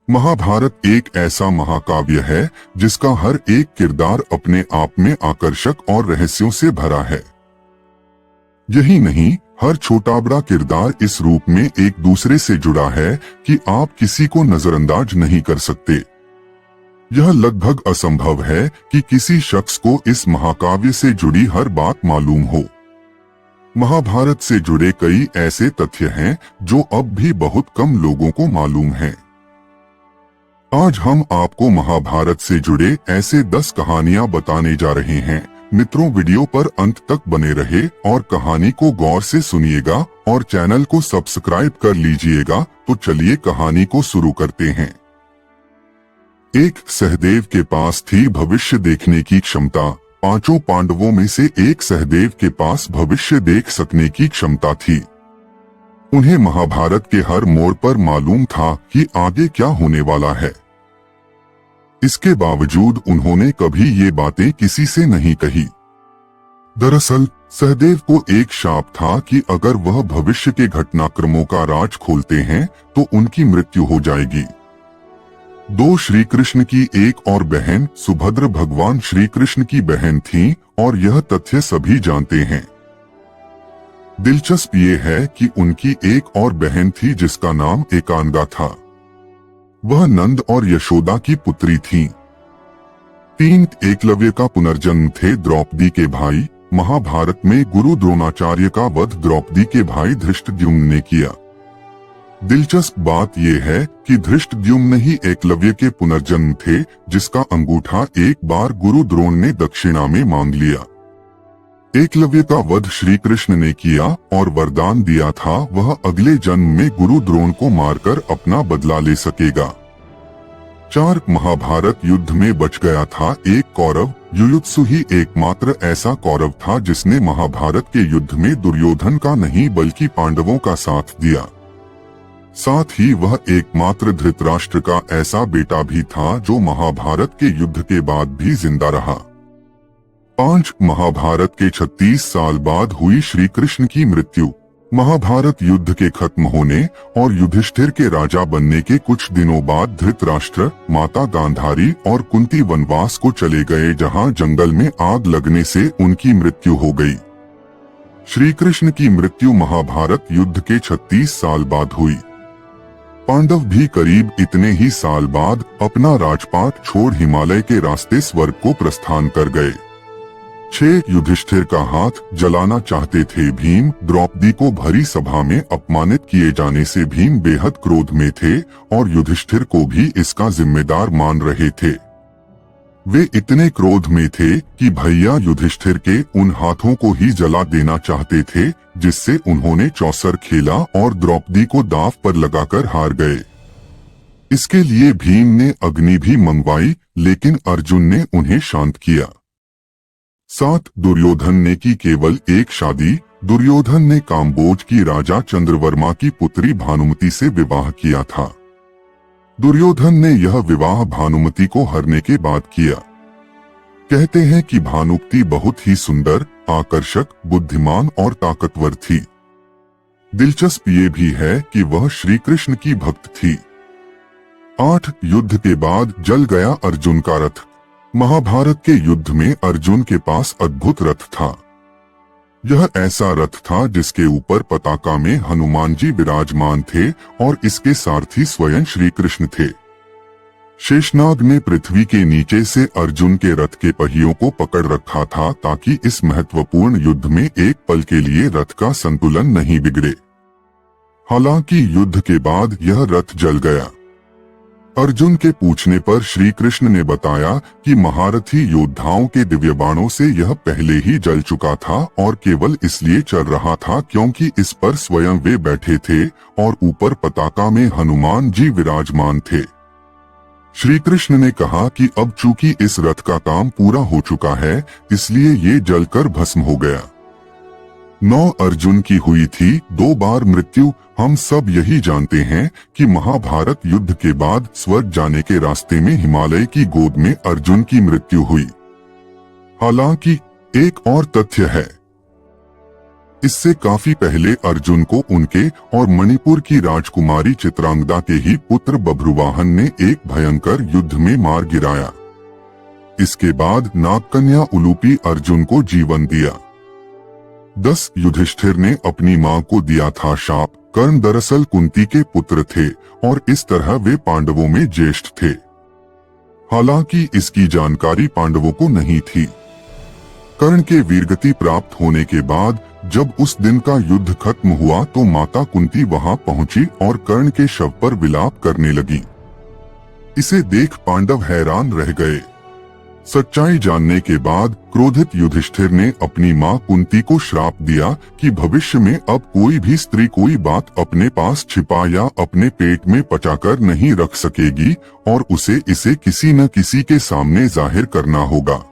महाभारत एक ऐसा महाकाव्य है जिसका हर एक किरदार अपने आप में आकर्षक और रहस्यों से भरा है। यही नहीं, हर छोटा बड़ा किरदार इस रूप में एक दूसरे से जुड़ा है कि आप किसी को नजरअंदाज नहीं कर सकते। यह लगभग असंभव है कि किसी शख्स को इस महाकाव्य से जुड़ी हर बात मालूम हो। महाभारत से जुड़े कई ऐसे तथ्य हैं जो अब भी बहुत कम लोगों को मालूम हैं। आज हम आपको महाभारत से जुड़े ऐसे 10 कहानियां बताने जा रहे हैं। मित्रों, वीडियो पर अंत तक बने रहे और कहानी को गौर से सुनिएगा और चैनल को सब्सक्राइब कर लीजिएगा। तो चलिए कहानी को शुरू करते हैं। एक सहदेव के पास थी भविष्य देखने की क्षमता। 5 पांडवों में से एक सहदेव के पास भविष्य देख सकने की क्षमता थी। उन्हें महाभारत के हर मोड़ पर मालूम था कि आगे क्या होने वाला है। इसके बावजूद उन्होंने कभी ये बातें किसी से नहीं कही। दरअसल सहदेव को एक शाप था कि अगर वह भविष्य के घटनाक्रमों का राज खोलते हैं तो उनकी मृत्यु हो जाएगी। 2 श्री कृष्ण की एक और बहन सुभद्र भगवान श्री कृष्ण की बहन थी और यह तथ्य सभी जानते हैं। दिलचस्प ये है कि उनकी एक और बहन थी जिसका नाम एकांगा था। वह नंद और यशोदा की पुत्री थी। 3 एकलव्य का पुनर्जन्म थे द्रौपदी के भाई। महाभारत में गुरु द्रोणाचार्य का वध द्रौपदी के भाई धृष्टद्युम्न ने किया। दिलचस्प बात यह है कि धृष्टद्युम्न ही एकलव्य के पुनर्जन्म थे, जिसका अंगूठा एक बार गुरु द्रोण ने दक्षिणा में मांग लिया। एकलव्य का वध श्री कृष्ण ने किया और वरदान दिया था वह अगले जन्म में गुरु द्रोण को मारकर अपना बदला ले सकेगा। 4 महाभारत युद्ध में बच गया था एक कौरव। युयुत्सु ही एकमात्र ऐसा कौरव था जिसने महाभारत के युद्ध में दुर्योधन का नहीं बल्कि पांडवों का साथ दिया। साथ ही वह एकमात्र धृतराष्ट्र का ऐसा बेटा भी था जो महाभारत के युद्ध के बाद भी जिंदा रहा। 5 महाभारत के 36 साल बाद हुई श्री कृष्ण की मृत्यु। महाभारत युद्ध के खत्म होने और युधिष्ठिर के राजा बनने के कुछ दिनों बाद धृतराष्ट्र, माता गांधारी और कुंती वनवास को चले गए, जहां जंगल में आग लगने से उनकी मृत्यु हो गई। श्री कृष्ण की मृत्यु महाभारत युद्ध के 36 साल बाद हुई। पांडव भी करीब इतने ही साल बाद अपना राजपाट छोड़ हिमालय के रास्ते स्वर्ग को प्रस्थान कर गए। 6 युधिष्ठिर का हाथ जलाना चाहते थे भीम। द्रौपदी को भरी सभा में अपमानित किए जाने से भीम बेहद क्रोध में थे और युधिष्ठिर को भी इसका जिम्मेदार मान रहे थे। वे इतने क्रोध में थे कि भैया युधिष्ठिर के उन हाथों को ही जला देना चाहते थे जिससे उन्होंने चौसर खेला और द्रौपदी को दांव पर लगाकर हार गए। इसके लिए भीम ने अग्नि भी मंगवाई, लेकिन अर्जुन ने उन्हें शांत किया। 7 दुर्योधन ने की केवल एक शादी। दुर्योधन ने काम्बोज की राजा चंद्रवर्मा की पुत्री भानुमति से विवाह किया था। दुर्योधन ने यह विवाह भानुमति को हरने के बाद किया। कहते हैं कि भानुमति बहुत ही सुंदर, आकर्षक, बुद्धिमान और ताकतवर थी। दिलचस्प ये भी है कि वह श्री कृष्ण की भक्त थी। 8 युद्ध के बाद जल गया अर्जुन का रथ। महाभारत के युद्ध में अर्जुन के पास अद्भुत रथ था। यह ऐसा रथ था जिसके ऊपर पताका में हनुमान जी विराजमान थे और इसके सारथी स्वयं श्री कृष्ण थे। शेषनाग ने पृथ्वी के नीचे से अर्जुन के रथ के पहियों को पकड़ रखा था ताकि इस महत्वपूर्ण युद्ध में एक पल के लिए रथ का संतुलन नहीं बिगड़े। हालांकि युद्ध के बाद यह रथ जल गया। अर्जुन के पूछने पर श्री कृष्ण ने बताया कि महारथी योद्धाओं के दिव्य बाणों से यह पहले ही जल चुका था और केवल इसलिए चल रहा था क्योंकि इस पर स्वयं वे बैठे थे और ऊपर पताका में हनुमान जी विराजमान थे। श्री कृष्ण ने कहा कि अब चूंकि इस रथ का काम पूरा हो चुका है, इसलिए ये जलकर भस्म हो गया। 9 अर्जुन की हुई थी 2 बार मृत्यु। हम सब यही जानते हैं कि महाभारत युद्ध के बाद स्वर्ग जाने के रास्ते में हिमालय की गोद में अर्जुन की मृत्यु हुई। हालांकि एक और तथ्य है। इससे काफी पहले अर्जुन को उनके और मणिपुर की राजकुमारी चित्रांगदा के ही पुत्र बभ्रुवाहन ने एक भयंकर युद्ध में मार गिराया। इसके बाद नागकन्या उलूपी अर्जुन को जीवन दिया। 10 युधिष्ठिर ने अपनी मां को दिया था शाप। कर्ण दरअसल कुंती के पुत्र थे और इस तरह वे पांडवों में ज्येष्ठ थे। हालांकि इसकी जानकारी पांडवों को नहीं थी। कर्ण के वीरगति प्राप्त होने के बाद जब उस दिन का युद्ध खत्म हुआ तो माता कुंती वहां पहुंची और कर्ण के शव पर विलाप करने लगी। इसे देख पांडव हैरान रह गए। सच्चाई जानने के बाद क्रोधित युधिष्ठिर ने अपनी मां कुंती को श्राप दिया कि भविष्य में अब कोई भी स्त्री कोई बात अपने पास छिपा या अपने पेट में पचाकर नहीं रख सकेगी और उसे इसे किसी न किसी के सामने जाहिर करना होगा।